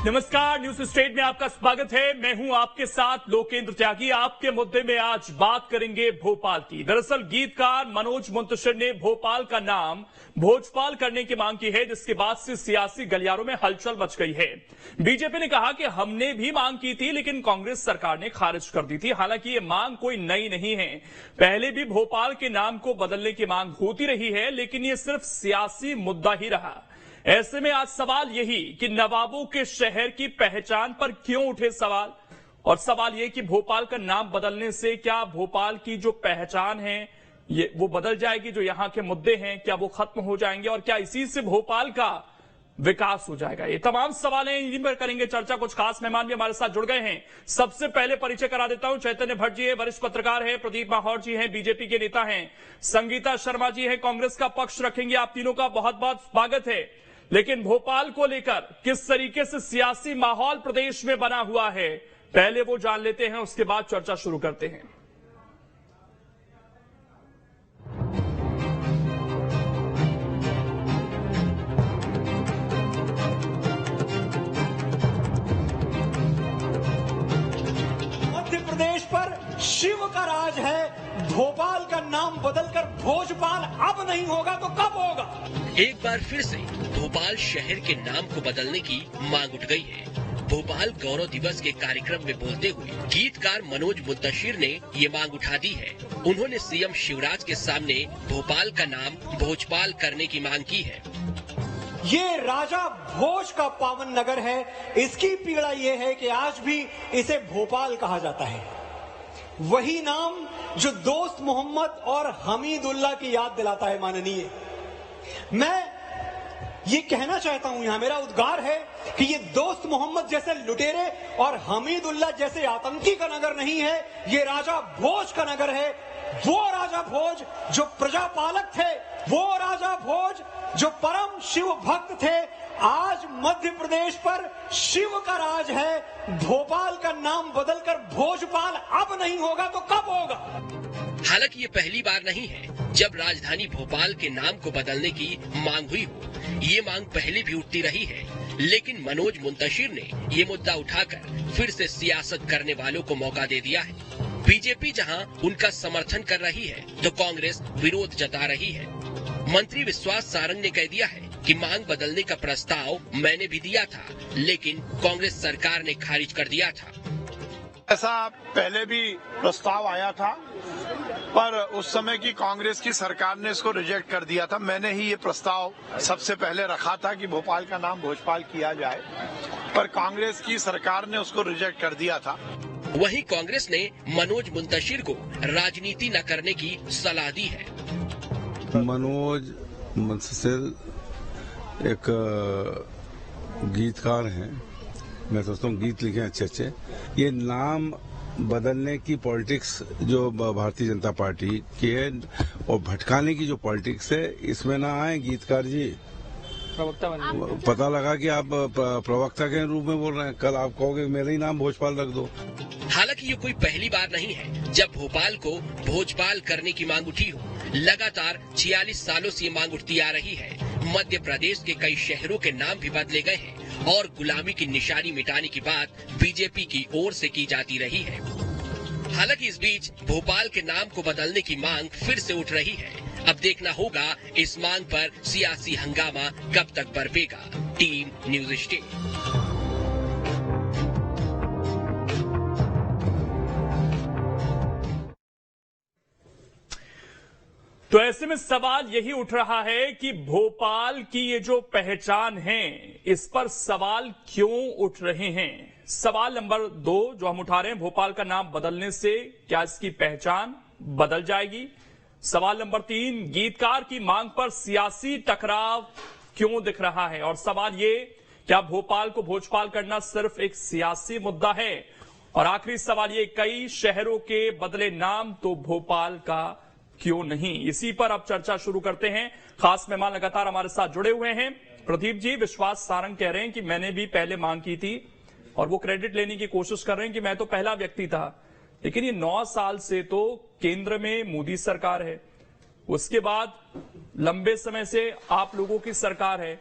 नमस्कार, news state में आपका स्वागत है। मैं हूं आपके साथ लोकेंद्र त्यागी। आपके मुद्दे में आज बात करेंगे भोपाल की। दरअसल गीतकार मनोज मुंतशिर ने भोपाल का नाम भोजपाल करने की मांग की है, जिसके बाद से सियासी गलियारों में हलचल मच गई है। बीजेपी ने कहा कि हमने भी मांग की थी, लेकिन कांग्रेस सरकार ने खारिज कर दी थी। हालांकि ये मांग कोई नई नहीं है, पहले भी भोपाल के नाम को बदलने की मांग होती रही है, लेकिन ये सिर्फ सियासी मुद्दा ही रहा। ऐसे में आज सवाल यही कि नवाबों के शहर की पहचान पर क्यों उठे सवाल, और सवाल यह कि भोपाल का नाम बदलने से क्या भोपाल की जो पहचान है ये वो बदल जाएगी, जो यहां के मुद्दे हैं क्या वो खत्म हो जाएंगे, और क्या इसी से भोपाल का विकास हो जाएगा। ये तमाम सवाल हैं, इन्हीं पर करेंगे चर्चा। कुछ खास मेहमान भी हमारे साथ जुड़ गए हैं। सबसे पहले परिचय करा देता हूं, चैतन्य भट्ट जी है, वरिष्ठ पत्रकार है। प्रदीप माहौर जी हैं, बीजेपी के नेता हैं। संगीता शर्मा जी हैं, कांग्रेस का पक्ष रखेंगे। आप तीनों का बहुत बहुत स्वागत है। लेकिन भोपाल को लेकर किस तरीके से सियासी माहौल प्रदेश में बना हुआ है, पहले वो जान लेते हैं, उसके बाद चर्चा शुरू करते हैं। मध्य प्रदेश पर शिव का राज है। भोपाल का नाम बदलकर भोजपाल अब नहीं होगा तो कब होगा? एक बार फिर से भोपाल शहर के नाम को बदलने की मांग उठ गई है। भोपाल गौरव दिवस के कार्यक्रम में बोलते हुए गीतकार मनोज मुंतशिर ने ये मांग उठा दी है। उन्होंने सीएम शिवराज के सामने भोपाल का नाम भोजपाल करने की मांग की है। ये राजा भोज का पावन नगर है। इसकी पीड़ा ये है कि आज भी इसे भोपाल कहा जाता है। वही नाम जो दोस्त मोहम्मद और हमीदुल्लाह की याद दिलाता है। माननीय, मैं ये कहना चाहता हूं, यहां मेरा उद्गार है कि ये दोस्त मोहम्मद जैसे लुटेरे और हमीदुल्लाह जैसे आतंकी का नगर नहीं है, ये राजा भोज का नगर है। वो राजा भोज जो प्रजापालक थे, वो राजा भोज जो परम शिव भक्त थे। आज मध्य प्रदेश पर शिव का राज है। भोपाल का नाम बदलकर भोजपाल अब नहीं होगा तो कब होगा? हालांकि ये पहली बार नहीं है जब राजधानी भोपाल के नाम को बदलने की मांग हुई हो। ये मांग पहले भी उठती रही है, लेकिन मनोज मुंतशिर ने ये मुद्दा उठाकर फिर से सियासत करने वालों को मौका दे दिया है। बीजेपी जहां उनका समर्थन कर रही है तो कांग्रेस विरोध जता रही है। मंत्री विश्वास सारंग ने कह दिया है कि मांग बदलने का प्रस्ताव मैंने भी दिया था, लेकिन कांग्रेस सरकार ने खारिज कर दिया था। ऐसा पहले भी प्रस्ताव आया था, पर उस समय की कांग्रेस की सरकार ने इसको रिजेक्ट कर दिया था। मैंने ही ये प्रस्ताव सबसे पहले रखा था कि भोपाल का नाम भोजपाल किया जाए, पर कांग्रेस की सरकार ने उसको रिजेक्ट कर दिया था। वहीं कांग्रेस ने मनोज मुंतशिर को राजनीति न करने की सलाह दी है। मनोज मुंतशिर एक गीतकार हैं, मैं सोचता हूँ गीत लिखे अच्छे। ये नाम बदलने की पॉलिटिक्स जो भारतीय जनता पार्टी की है और भटकाने की जो पॉलिटिक्स है, इसमें ना आए गीतकार जी। पता लगा कि आप प्रवक्ता के रूप में बोल रहे हैं। कल आप कहोगे मेरा ही नाम भोजपाल रख दो। हालांकि ये कोई पहली बार नहीं है जब भोपाल को भोजपाल करने की मांग उठी हो। लगातार 46 सालों से ये मांग उठती आ रही है। मध्य प्रदेश के कई शहरों के नाम भी बदले गए हैं और गुलामी की निशानी मिटाने की बात बीजेपी की ओर से की जाती रही है। हालांकि इस बीच भोपाल के नाम को बदलने की मांग फिर से उठ रही है। अब देखना होगा इस मांग पर सियासी हंगामा कब तक बरपेगा। Team news state. तो ऐसे में सवाल यही उठ रहा है कि भोपाल की ये जो पहचान है, इस पर सवाल क्यों उठ रहे हैं। सवाल नंबर 2 जो हम उठा रहे हैं, भोपाल का नाम बदलने से क्या इसकी पहचान बदल जाएगी। सवाल नंबर 3, गीतकार की मांग पर सियासी टकराव क्यों दिख रहा है। और सवाल ये, क्या भोपाल को भोजपाल करना सिर्फ एक सियासी मुद्दा है। और आखिरी सवाल ये, कई शहरों के बदले नाम तो भोपाल का क्यों नहीं। इसी पर अब चर्चा शुरू करते हैं। खास मेहमान लगातार हमारे साथ जुड़े हुए हैं। प्रदीप जी, विश्वास सारंग कह रहे हैं कि मैंने भी पहले मांग की थी, और वो क्रेडिट लेने की कोशिश कर रहे हैं कि मैं तो पहला व्यक्ति था। लेकिन ये 9 साल से तो केंद्र में मोदी सरकार है, उसके बाद लंबे समय से आप लोगों की सरकार है।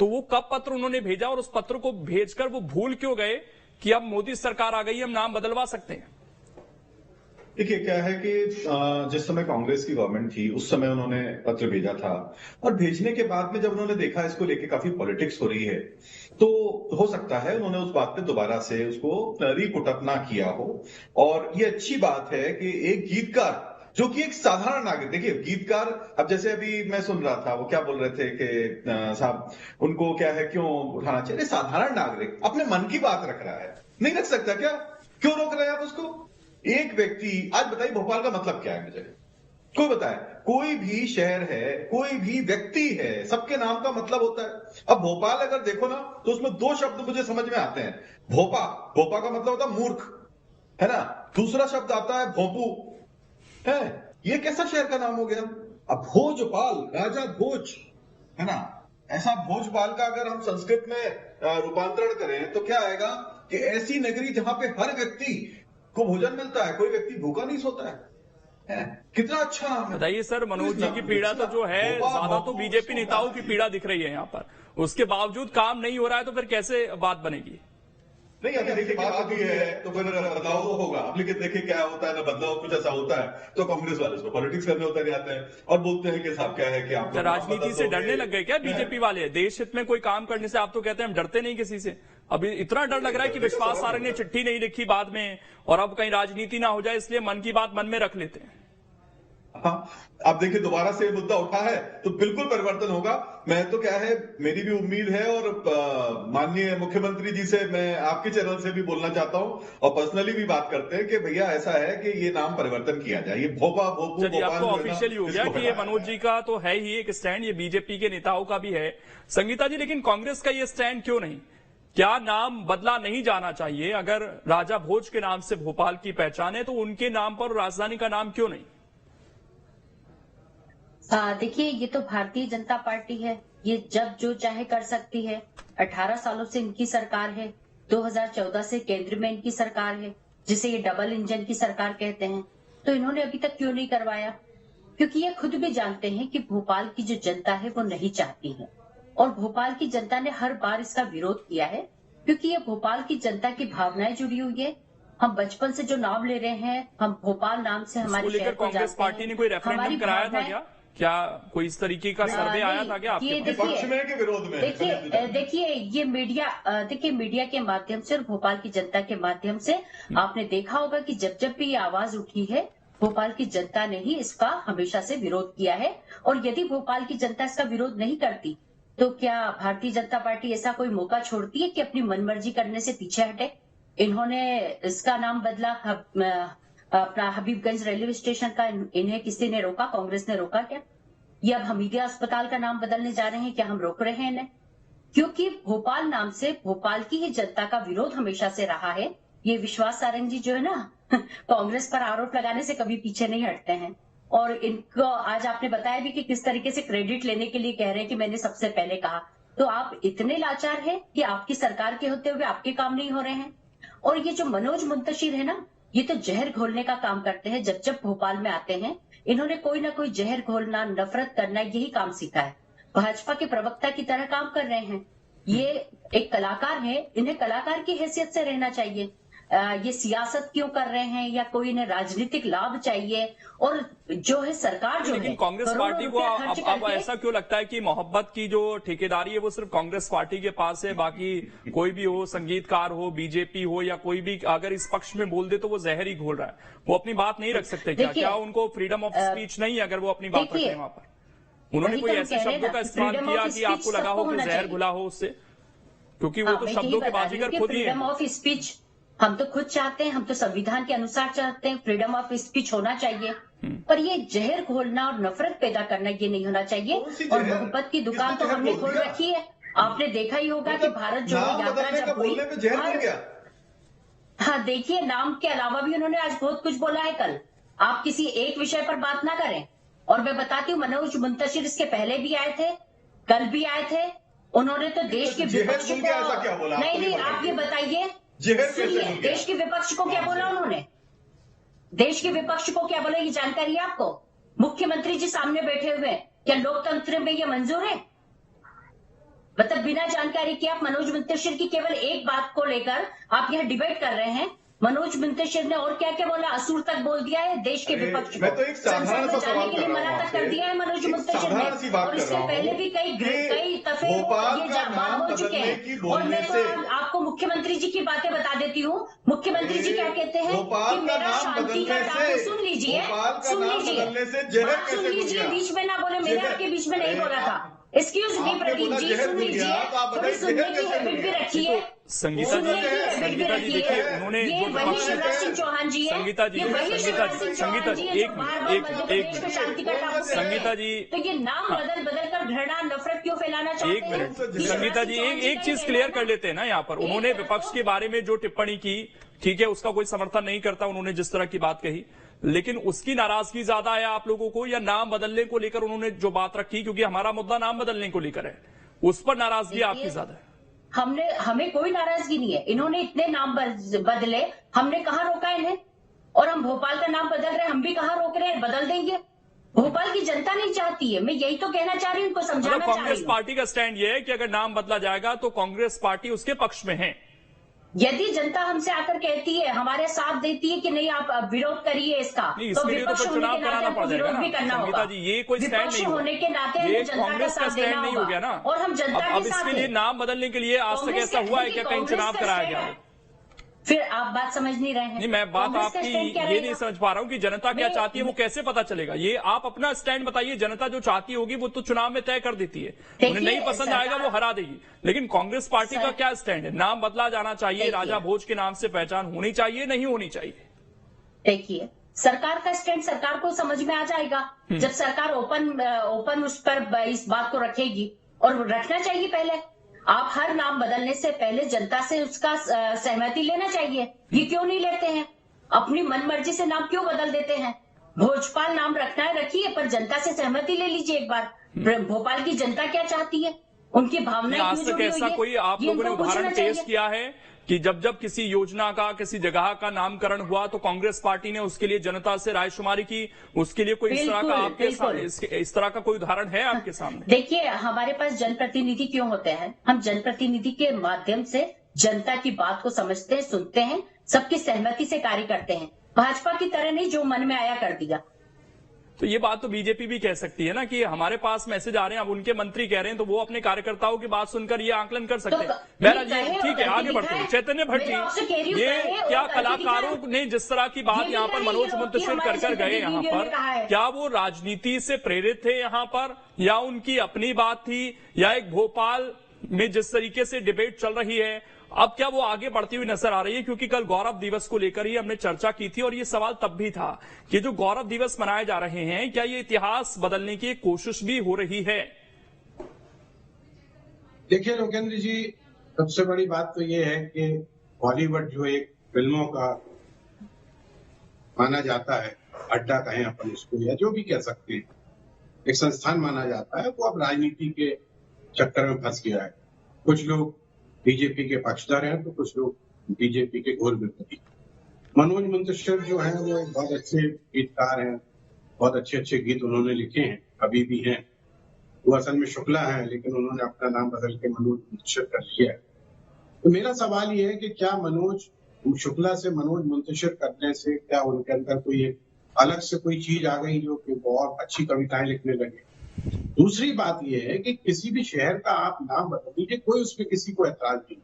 तो वो कब पत्र उन्होंने भेजा और उस पत्र को भेजकर वो भूल क्यों गए कि अब मोदी सरकार आ गई, हम नाम बदलवा सकते हैं? देखिए क्या है कि जिस समय कांग्रेस की गवर्नमेंट थी उस समय उन्होंने पत्र भेजा था, और भेजने के बाद में जब उन्होंने देखा इसको लेके काफी पॉलिटिक्स हो रही है, तो हो सकता है उन्होंने उस बात पे दोबारा से उसको रीपुट अप ना किया हो। और ये अच्छी बात है कि एक गीतकार जो कि एक साधारण नागरिक, देखिए गीतकार, अब जैसे अभी मैं सुन रहा था वो क्या बोल रहे थे कि साहब उनको क्या है क्यों उठाना चाहिए, साधारण नागरिक अपने मन की बात रख रहा है, नहीं रख सकता क्या? क्यों रोक रहे हैं आप उसको? एक व्यक्ति, आज बताइए भोपाल का मतलब क्या है मुझे कोई बताए? कोई भी शहर है, कोई भी व्यक्ति है, सबके नाम का मतलब होता है। अब भोपाल अगर देखो ना तो उसमें दो शब्द मुझे समझ में आते हैं। भोपा, भोपा का मतलब होता है मूर्ख, है ना। दूसरा शब्द आता है भोपू, है। ये कैसा शहर का नाम हो गया? अब भोजपाल, राजा भोज, है ना। ऐसा भोजपाल का अगर हम संस्कृत में रूपांतरण करें तो क्या आएगा कि ऐसी नगरी जहां पे हर व्यक्ति को भोजन मिलता है, कोई व्यक्ति भूखा नहीं सोता है। कितना अच्छा नाम है। बताइए सर, मनोज जी की पीड़ा तो जो है ज्यादा तो बीजेपी नेताओं की पीड़ा दिख रही है यहाँ पर, उसके बावजूद काम नहीं हो रहा है, तो फिर कैसे बात बनेगी? नहीं, अगर देखिए बात आती है तो फिर बदलाव तो होगा। अब लेकिन देखिए क्या होता है ना, बदलाव कुछ ऐसा होता है तो कांग्रेस वाले उसको पॉलिटिक्स करने होते जाते हैं और बोलते हैं कि साहब क्या है कि आप राजनीति से डरने लग गए क्या बीजेपी वाले? देश हित में कोई काम करने से आप तो कहते हैं हम डरते नहीं किसी से, अभी इतना डर लग रहा है कि विश्वास सारंग ने चिट्ठी नहीं लिखी बाद में, और अब कहीं राजनीति ना हो जाए इसलिए मन की बात मन में रख लेते हैं। हाँ, अब देखिए दोबारा से मुद्दा उठा है तो बिल्कुल परिवर्तन होगा। मैं तो क्या है, मेरी भी उम्मीद है, और माननीय मुख्यमंत्री जी से मैं आपके चैनल से भी बोलना चाहता हूं और पर्सनली भी बात करते हैं कि भैया ऐसा है कि ये नाम परिवर्तन किया जाए। ये भोपा भोपू चलिए, अब तो ऑफिशियली हो गया कि ये मनोज जी का तो है ही एक स्टैंड, ये बीजेपी के नेताओं का भी है। संगीता जी, लेकिन कांग्रेस का ये स्टैंड क्यों नहीं? क्या नाम बदला नहीं जाना चाहिए? अगर राजा भोज के नाम से भोपाल की पहचान है तो उनके नाम पर राजधानी का नाम क्यों नहीं? देखिए, ये तो भारतीय जनता पार्टी है, ये जब जो चाहे कर सकती है। 18 सालों से इनकी सरकार है, 2014 से केंद्र में इनकी सरकार है, जिसे ये डबल इंजन की सरकार कहते हैं। तो इन्होंने अभी तक क्यों नहीं करवाया? क्योंकि ये खुद भी जानते हैं कि भोपाल की जो जनता है वो नहीं चाहती है, और भोपाल की जनता ने हर बार इसका विरोध किया है, क्योंकि ये भोपाल की जनता की भावनाएं जुड़ी हुई है। हम बचपन से जो नाम ले रहे हैं, हम भोपाल नाम से हमारे शहर को कांग्रेस पार्टी ने कोई रेफरेंडम कराया था क्या कोई इस तरीके का सर्वे आया था क्या आपके पक्ष में के विरोध में? देखिए ये मीडिया के माध्यम से और भोपाल की जनता के माध्यम से आपने देखा होगा कि जब भी ये आवाज उठी है, भोपाल की जनता ने ही इसका हमेशा से विरोध किया है। और यदि भोपाल की जनता इसका विरोध नहीं करती तो क्या भारतीय जनता पार्टी ऐसा कोई मौका छोड़ती है कि अपनी मनमर्जी करने से पीछे हटे? इन्होंने इसका नाम बदला, अपना हबीबगंज रेलवे स्टेशन का, इन्हें किसी ने रोका? कांग्रेस ने रोका क्या? ये अब हमीदिया अस्पताल का नाम बदलने जा रहे हैं, क्या हम रोक रहे हैं इन्हें? क्योंकि भोपाल नाम से भोपाल की ही जनता का विरोध हमेशा से रहा है। ये विश्वास सारंग जी जो है ना, कांग्रेस पर आरोप लगाने से कभी पीछे नहीं हटते हैं। और इनको आज आपने बताया भी कि किस तरीके से क्रेडिट लेने के लिए कह रहे हैं कि मैंने सबसे पहले कहा। तो आप इतने लाचार हैं कि आपकी सरकार के होते हुए आपके काम नहीं हो रहे हैं। और ये जो मनोज मुंतशिर है ना, ये तो जहर घोलने का काम करते हैं। जब भोपाल में आते हैं, इन्होंने कोई ना कोई जहर घोलना, नफरत करना, यही काम सीखा है। भाजपा के प्रवक्ता की तरह काम कर रहे हैं। ये एक कलाकार है, इन्हें कलाकार की हैसियत से रहना चाहिए। ये सियासत क्यों कर रहे हैं, या कोई इन्हें राजनीतिक लाभ चाहिए? और जो है सरकार जो लेकिन कांग्रेस पार्टी को अब ऐसा क्यों लगता है कि मोहब्बत की जो ठेकेदारी है वो सिर्फ कांग्रेस पार्टी के पास है, बाकी कोई भी हो, संगीतकार हो, बीजेपी हो, या कोई भी अगर इस पक्ष में बोल दे तो वो जहर ही घोल रहा है, वो अपनी बात नहीं रख सकते क्या उनको फ्रीडम ऑफ स्पीच नहीं है अगर वो अपनी बात रखें वहां पर? उन्होंने कोई ऐसे शब्दों का इस्तेमाल किया कि आपको लगा हो कि जहर घुला हो उससे? क्योंकि वो तो शब्दों के बाजीगर खुद ही है। फ्रीडम ऑफ स्पीच हम तो खुद चाहते हैं, हम तो संविधान के अनुसार चाहते हैं, फ्रीडम ऑफ स्पीच होना चाहिए। पर ये जहर घोलना और नफरत पैदा करना ये नहीं होना चाहिए। और मोहब्बत की दुकान तो हमने खोल रखी है। आपने देखा ही होगा कि भारत जोड़ो यात्रा जब हुई, हाँ देखिए, नाम के अलावा भी उन्होंने आज बहुत कुछ बोला है। कल आप किसी एक विषय पर बात ना करें। और मैं बताती हूँ, मनोज मुंतशिर इसके पहले भी आए थे, कल भी आए थे। उन्होंने तो देश के विपक्ष को नहीं, आप ये बताइए, देश के विपक्ष को क्या बोला उन्होंने? देश के विपक्ष को क्या बोला, ये जानकारी है आपको? मुख्यमंत्री जी सामने बैठे हुए, क्या लोकतंत्र में ये मंजूर है? मतलब बिना जानकारी के आप मनोज मुंतशिर की केवल एक बात को लेकर आप यहाँ डिबेट कर रहे हैं। मनोज मुंतशिर ने और क्या क्या बोला, असुर तक बोल दिया है देश के विपक्ष को। मैं तो एक साधारण सा सवाल कर रहा हूँ मना तक कर दिया है मनोज मुंतशिर साधारण सी बात और कर इससे रहा हूँ पहले भी कई दफे भोपाल ये का बात नाम बोल चुके बदलने की हैं। और बोलने मैं से तो आपको मुख्यमंत्री जी की बातें बता देती हूँ। मुख्यमंत्री जी क्या कहते हैं भोपाल कि का मेरा नाम शांति का बदलने काम, से सुन लीजिए, भोपाल का सुन नाम लीजिए, बदलने से जहर बात सुन कैसे घुल लीजिए, गया? बीच में ना बोले, मैंने जहर- आपके बीच में नहीं बोला था। एक्सक्यूज मी आपने प्रदीप बोला जी, जहर सुन घुल गया, लीजिए, तो आप थोड़ी बताइए सुनने जहर की कैसे घुल हैबिट भी गया? रखिए। संगीता जी, सुनने की हैबिट भी संगीता जी रखिए। देखिए, उन्होंने ये जो वही विपक्ष शिवराज सिंह चौहान जी है, संगीता जी, ये वही शिवराज सिंह चौहान जी है जो एक बार-बार एक मध्य प्रदेश में शांति का काम कर रहे हैं। संगीता जी, तो ये नाम बदल बदल कर घृणा नफरत क्यों फैलाना चाहते एक हैं? मिनट ये संगीता जी, शिवराज सिंह एक चौहान चीज का क्लियर ही कर लेते हैं ना यहाँ पर। उन्होंने विपक्ष के बारे में जो टिप्पणी की, ठीक है, उसका कोई समर्थन नहीं करता, उन्होंने जिस तरह की बात कही, लेकिन उसकी नाराजगी ज्यादा है आप लोगों को, या नाम बदलने को लेकर उन्होंने जो बात रखी, क्योंकि हमारा मुद्दा नाम बदलने को लेकर है, उस पर नाराजगी आपकी ज्यादा है? हमें कोई नाराजगी नहीं है। इन्होंने इतने नाम बदले, हमने कहाँ रोका इन्हें? और हम भोपाल का नाम बदल रहे हैं, हम भी कहाँ रोक रहे हैं? बदल देंगे। भोपाल की जनता नहीं चाहती है, मैं यही तो कहना चाह रही हूँ, उनको समझाना चाह रही कांग्रेस हूँ। पार्टी का स्टैंड ये है कि अगर नाम बदला जाएगा तो कांग्रेस पार्टी उसके पक्ष में है। यदि जनता हमसे आकर कहती है, हमारे साथ देती है कि नहीं आप विरोध करिए इसका, नहीं, तो इसके लिए तो विपक्ष फिर होने चुनाव के नाते कराना हमको पड़ जाएगा विरोध भी करना ना होगा। संगीता जी, ये कोई स्टैंड विपक्ष नहीं होगा। होने के नाते ये हमें जनता का कांग्रेस का साथ स्टैंड देना नहीं हो होगा। गया ना। और हम जनता अब के साथ इसके लिए हैं। नाम बदलने के लिए आज तक कांग्रेस ऐसा का- हुआ है देखिए, क्या कहीं कांग्रेस चुनाव का कराया स्टैंड गया है। है? फिर आप बात समझ नहीं रहे हैं। नहीं, मैं बात कांग्रेस का आपकी स्टैंड क्या ये रहेगा? नहीं समझ पा रहा हूँ कि जनता क्या मैं- चाहती है वो कैसे पता चलेगा। ये आप अपना स्टैंड बताइए, जनता जो चाहती होगी वो तो चुनाव में तय कर देती है, उन्हें नहीं पसंद आएगा वो हरा देगी। लेकिन कांग्रेस पार्टी का क्या स्टैंड है? नाम बदला जाना चाहिए, राजा भोज के नाम से पहचान होनी चाहिए, नहीं होनी चाहिए? देखिए, सरकार का स्टैंड सरकार को समझ में आ जाएगा जब सरकार ओपन उस पर इस बात को रखेगी, और रखना चाहिए। पहले आप हर नाम बदलने से पहले जनता से उसका सहमति लेना चाहिए। ये क्यों नहीं लेते हैं? अपनी मनमर्जी से नाम क्यों बदल देते हैं? भोजपाल नाम रखना है रखिए, पर जनता से सहमति ले लीजिए एक बार। भोपाल की जनता क्या चाहती है, उनकी भावनाएं आज क्यों तक जुड़ी हुई ऐसा है? कोई आप ये लोगों ने इनको उदाहरण पूछना पेश चाहिए। किया है कि जब जब किसी योजना का, किसी जगह का नामकरण हुआ तो कांग्रेस पार्टी ने उसके लिए जनता से रायशुमारी की, उसके लिए कोई इस तरह का बिल्कुल, आपके बिल्कुल। इस तरह का कोई उदाहरण है आपके सामने? देखिए, हमारे पास जनप्रतिनिधि क्यों होते हैं? हम जनप्रतिनिधि के माध्यम से जनता की बात को समझते हैं, सुनते हैं, सबकी सहमति से कार्य करते हैं। भाजपा की तरह नहीं जो मन में आया कर दिया। तो ये बात तो बीजेपी भी कह सकती है ना कि हमारे पास मैसेज आ रहे हैं, अब उनके मंत्री कह रहे हैं, तो वो अपने कार्यकर्ताओं की बात सुनकर ये आकलन कर सकते हैं। बहरहाल ये ठीक है, आगे बढ़ते हैं। चैतन्य भट्ट जी, ये क्या कलाकारों ने जिस तरह की बात यहाँ पर मनोज मुंतशिर कर गए यहाँ पर, क्या वो राजनीति से प्रेरित थे यहाँ पर, या उनकी अपनी बात थी, या एक भोपाल में जिस तरीके से डिबेट चल रही है अब क्या वो आगे बढ़ती हुई नजर आ रही है? क्योंकि कल गौरव दिवस को लेकर ही हमने चर्चा की थी और ये सवाल तब भी था कि जो गौरव दिवस मनाए जा रहे हैं, क्या ये इतिहास बदलने की कोशिश भी हो रही है? देखिए लोकेंद्र जी, सबसे बड़ी बात तो ये है कि बॉलीवुड जो एक फिल्मों का माना जाता है, अड्डा कहें अपन इसको या जो भी कह सकते हैं, एक संस्थान माना जाता है, वो अब राजनीति के चक्कर में फंस गया है। कुछ लोग बीजेपी के पक्षधर हैं तो कुछ लोग बीजेपी के घोर विरोधी। मनोज मुंतशिर जो है वो एक बहुत अच्छे गीतकार हैं, बहुत अच्छे अच्छे गीत उन्होंने लिखे हैं, अभी भी हैं। वो असल में शुक्ला है, लेकिन उन्होंने अपना नाम बदल के मनोज मुंतशिर कर लिया है। तो मेरा सवाल ये है कि क्या मनोज शुक्ला से मनोज मुंतशिर करने से क्या उनके अंदर कोई अलग से कोई चीज आ गई जो कि बहुत अच्छी कविताएं लिखने लगे? दूसरी बात यह है कि किसी भी शहर का आप नाम बदल दीजिए, कोई उसमें किसी को ऐतराज नहीं,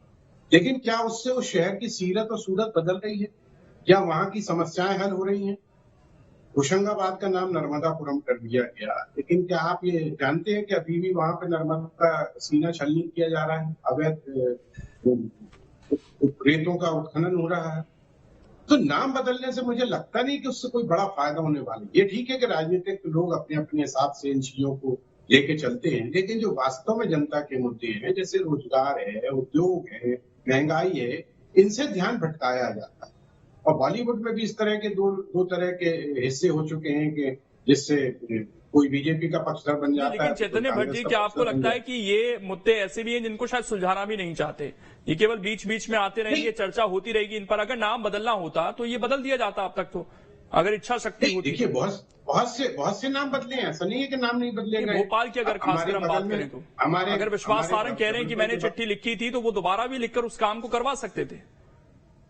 लेकिन क्या उससे उस शहर की सीरत और सूरत बदल रही है? क्या वहां की समस्याएं हल हो रही हैं? होशंगाबाद का नाम नर्मदापुरम कर दिया गया, लेकिन क्या आप ये जानते हैं कि अभी भी वहां पे नर्मदा का सीना छलनी किया जा रहा है, अवैध रेतों का उत्खनन हो रहा है? तो नाम बदलने से मुझे लगता नहीं कि उससे कोई बड़ा फायदा होने वाला है। ये ठीक है कि राजनीतिक लोग अपने अपने हिसाब से इन चीजों को लेके चलते हैं, लेकिन जो वास्तव में जनता के मुद्दे हैं, जैसे रोजगार है, उद्योग है, महंगाई है, इनसे ध्यान भटकाया जाता है। और बॉलीवुड में भी इस तरह के दो तरह के हिस्से हो चुके हैं कि जिससे कोई बीजेपी का पक्षधर बन जाता है। लेकिन चैतन्य भट्ट जी, क्या आपको लगता है कि ये मुद्दे ऐसे भी हैं जिनको शायद सुलझाना भी नहीं चाहते, ये केवल बीच बीच में आते रहेंगे, चर्चा होती रहेगी इन पर? अगर नाम बदलना होता तो ये बदल दिया जाता अब तक तो। अगर इच्छा शक्ति होती। देखिए बहुत से नाम बदले हैं, ऐसा नहीं है कि नाम नहीं बदले गए। भोपाल की अगर खासकर हम बात करें तो अगर विश्वास सारंग कह रहे हैं कि मैंने चिट्ठी लिखी थी तो वो दोबारा भी लिखकर उस काम को करवा सकते थे।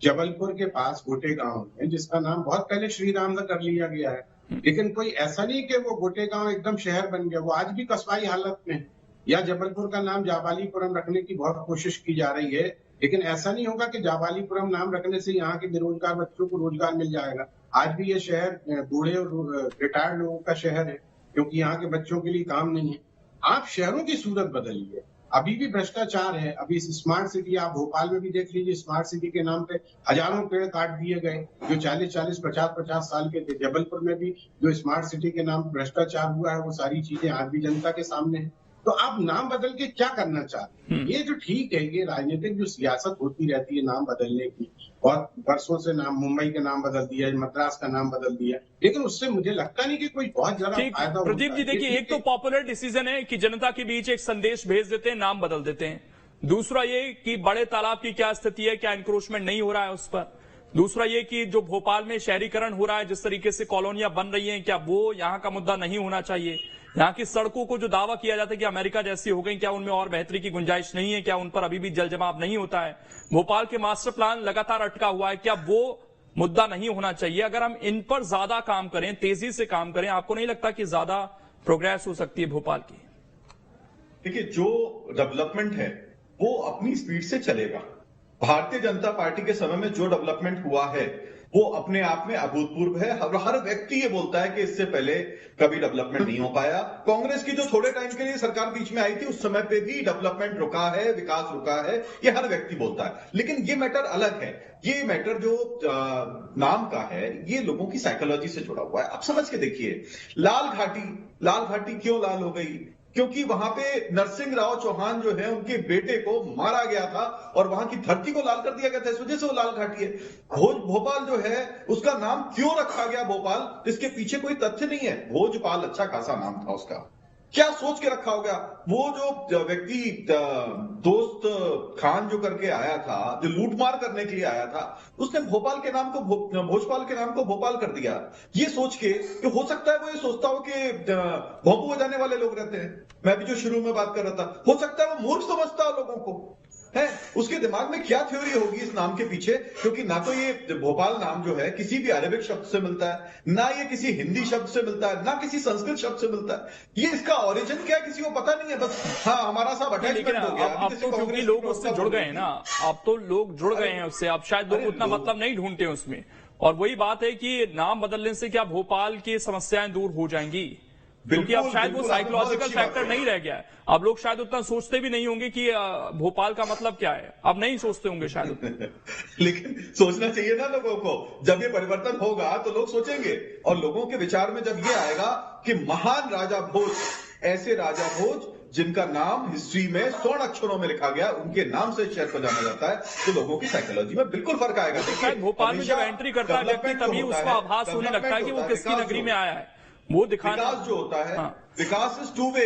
जबलपुर के पास गोटे गांव है जिसका नाम बहुत पहले श्री राम का कर लिया गया है, लेकिन कोई ऐसा नहीं कि वो गोटे गांव एकदम शहर बन गया, वो आज भी कस्बाई हालत में। या जबलपुर का नाम जाबालीपुरम रखने की बहुत कोशिश की जा रही है, लेकिन ऐसा नहीं होगा कि जाबालीपुरम नाम रखने से यहाँ के बेरोजगार बच्चों को रोजगार मिल जाएगा। आज भी ये शहर बूढ़े और रिटायर्ड लोगों का शहर है, क्योंकि यहाँ के बच्चों के लिए काम नहीं है। आप शहरों की सूरत बदलिए, अभी भी भ्रष्टाचार है। अभी स्मार्ट सिटी आप भोपाल में भी देख लीजिए, स्मार्ट सिटी के नाम पे हजारों पेड़ काट दिए गए जो 40-40, 50-50 साल के थे। जबलपुर में भी जो स्मार्ट सिटी के नाम भ्रष्टाचार हुआ है, वो सारी चीजें आज भी जनता के सामने है। तो आप नाम बदल के क्या करना चाहते हैं? ये जो ठीक है, ये राजनीतिक जो सियासत होती रहती है नाम बदलने की, और वर्षों से नाम मुंबई का नाम बदल दिया, मद्रास का नाम बदल दिया, लेकिन उससे मुझे लगता नहीं कि कोई बहुत ज्यादा फायदा। प्रदीप जी देखिए, एक तो पॉपुलर डिसीजन है कि जनता के बीच एक संदेश भेज देते हैं, नाम बदल देते हैं। दूसरा ये कि बड़े तालाब की क्या स्थिति है, क्या इंक्रोचमेंट नहीं हो रहा है उस पर। दूसरा ये कि जो भोपाल में शहरीकरण हो रहा है, जिस तरीके से कॉलोनियां बन रही हैं, क्या वो यहाँ का मुद्दा नहीं होना चाहिए। यहाँ की सड़कों को जो दावा किया जाता है कि अमेरिका जैसी हो गई, क्या उनमें और बेहतरी की गुंजाइश नहीं है, क्या उन पर अभी भी जल जमाव नहीं होता है। भोपाल के मास्टर प्लान लगातार अटका हुआ है, क्या वो मुद्दा नहीं होना चाहिए। अगर हम इन पर ज्यादा काम करें, तेजी से काम करें, आपको नहीं लगता कि ज्यादा प्रोग्रेस हो सकती है भोपाल की? देखिए, जो डेवलपमेंट है वो अपनी स्पीड से चलेगा। भारतीय जनता पार्टी के समय में जो डेवलपमेंट हुआ है वो अपने आप में अभूतपूर्व है। हर व्यक्ति ये बोलता है कि इससे पहले कभी डेवलपमेंट नहीं हो पाया। कांग्रेस की जो थोड़े टाइम के लिए सरकार बीच में आई थी, उस समय पे भी डेवलपमेंट रुका है, विकास रुका है, ये हर व्यक्ति बोलता है। लेकिन ये मैटर अलग है। ये मैटर जो नाम का है, ये लोगों की साइकोलॉजी से जुड़ा हुआ है। आप समझ के देखिए, लाल घाटी क्यों लाल हो गई? क्योंकि वहां पे नरसिंह राव चौहान जो है, उनके बेटे को मारा गया था और वहां की धरती को लाल कर दिया गया था, इस वजह से वो लाल घाटी है। भोपाल जो है, उसका नाम क्यों रखा गया भोपाल, इसके पीछे कोई तथ्य नहीं है। भोजपाल अच्छा खासा नाम था उसका, क्या सोच के रखा होगा। वो जो व्यक्ति दोस्त खान जो करके आया था, जो लूटमार करने के लिए आया था, उसने भोपाल के नाम को भोजपाल के नाम को भोपाल कर दिया, ये सोच के कि हो सकता है वो ये सोचता हो कि भोंपू बजाने वाले लोग रहते हैं। मैं भी जो शुरू में बात कर रहा था, हो सकता है वो मूर्ख समझता हो लोगों को, है उसके दिमाग में क्या थ्योरी होगी इस नाम के पीछे। क्योंकि ना तो ये भोपाल नाम जो है किसी भी अरेबिक शब्द से मिलता है, ना ये किसी हिंदी शब्द से मिलता है, ना किसी संस्कृत शब्द से मिलता है। ये इसका ओरिजिन क्या है किसी को पता नहीं है। बस हाँ, हमारा सब अटैचमेंट हो गया। अब तो क्योंकि लोग उससे जुड़ गए हैं ना, अब तो लोग जुड़ गए हैं उससे, अब शायद लोग उतना मतलब नहीं ढूंढते उसमें। और वही बात है कि नाम बदलने से क्या भोपाल की समस्याएं दूर हो जाएंगी? क्योंकि अब शायद वो साइकोलॉजिकल फैक्टर नहीं रह गया है। अब लोग शायद उतना सोचते भी नहीं होंगे कि भोपाल का मतलब क्या है, अब नहीं सोचते होंगे शायद। लेकिन सोचना चाहिए ना लोगों को। जब ये परिवर्तन होगा तो लोग सोचेंगे, और लोगों के विचार में जब ये आएगा कि महान राजा भोज, ऐसे राजा भोज जिनका नाम हिस्ट्री में स्वर्ण अक्षरों में लिखा गया, उनके नाम से शहर को जाना जाता है, तो लोगों की साइकोलॉजी में बिल्कुल फर्क आएगा। शायद भोपाल में जब एंट्री करता है व्यक्ति, तभी उसको आभास होने लगता है कि वो किसकी नगरी में आया है। वो दिखाना विकास जो होता है, विकास इज टू वे।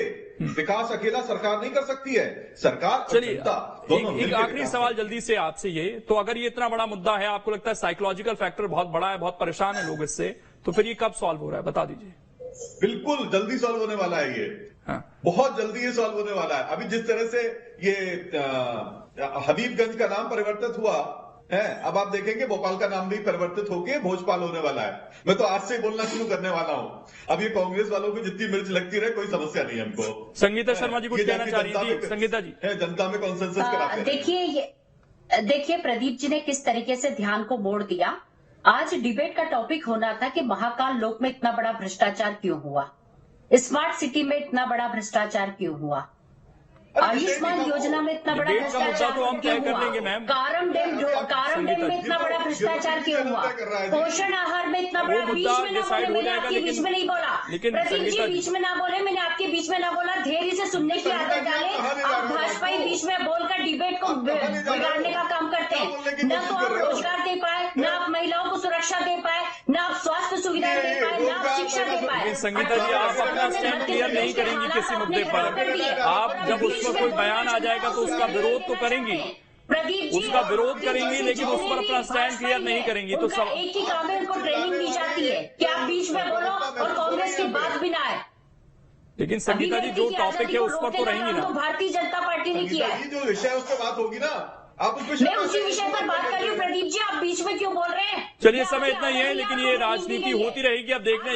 विकास अकेला सरकार नहीं कर सकती है, सरकार। चलिए एक आखिरी सवाल जल्दी से आपसे ये, तो अगर ये इतना बड़ा मुद्दा है, आपको लगता है साइकोलॉजिकल फैक्टर बहुत बड़ा है, बहुत परेशान है लोग इससे, तो फिर ये कब सॉल्व हो रहा है, बता दीजिए। बिल्कुल जल्दी सॉल्व होने वाला है ये। बहुत जल्दी ये सॉल्व होने वाला है। अभी जिस तरह से ये हबीबगंज का नाम परिवर्तित हुआ है, अब आप देखेंगे भोपाल का नाम भी परिवर्तित होकर भोजपाल होने वाला है। मैं तो आज से ही बोलना शुरू करने वाला हूं। अब ये कांग्रेस वालों को जितनी मिर्च लगती रहे, कोई समस्या नहीं हमको। संगीता शर्मा जी कुछ कहना चाह रही थी। संगीता जी, जनता में कॉन्सेंसस कराते हैं। देखिए प्रदीप जी ने किस तरीके से ध्यान को मोड़ दिया। आज डिबेट का टॉपिक होना था कि महाकाल लोक में इतना बड़ा भ्रष्टाचार क्यों हुआ, स्मार्ट सिटी में इतना बड़ा भ्रष्टाचार क्यों हुआ, आयुष्मान योजना में इतना बड़ा भ्रष्टाचार तो हम क्यों कर हुआ, लेंगे मैम। कारम डैम में इतना बड़ा भ्रष्टाचार क्यों हुआ, पोषण आहार में इतना बड़ा। बीच में ना बोले, मैंने आपके बीच में नहीं बोला। प्रदीप जी बीच में ना बोले, मैंने आपके बीच में ना बोला। धैर्य से सुनने की आदत डाले। आप भाजपाई बीच में बोलकर डिबेट को बिगाड़ने का काम करते हैं। न तो आप रोजगार दे पाए, न आप महिलाओं को सुरक्षा दे पाए, न आप स्वास्थ्य सुविधाएं दे पाए, न आप शिक्षा दे पाए। संगीता जी, आप अपना स्टैंड क्लियर नहीं करेंगी किसी मुद्दे पर। आप जब उसमें कोई बयान आ जाएगा तो उसका विरोध तो करेंगी। प्रदीप जी उसका विरोध करेंगी, लेकिन उस पर अपना स्टैंड क्लियर नहीं करेंगी। तो सब एक ही काम है, उनको ट्रेनिंग दी जाती है कि आप बीच में बोलो और कांग्रेस की बात भी ना आए। लेकिन संगीता जी, जो टॉपिक है उस पर तो रहेंगी ना। भारतीय जनता पार्टी ने किया है। जो विषय है उस पर बात होगी ना, आप मैं उसी विषय पर बात कर रही हूँ। प्रदीप जी, आप बीच में क्यों बोल रहे हैं? चलिए, समय इतना ही है, लेकिन ये राजनीति होती रहेगी। अब देखना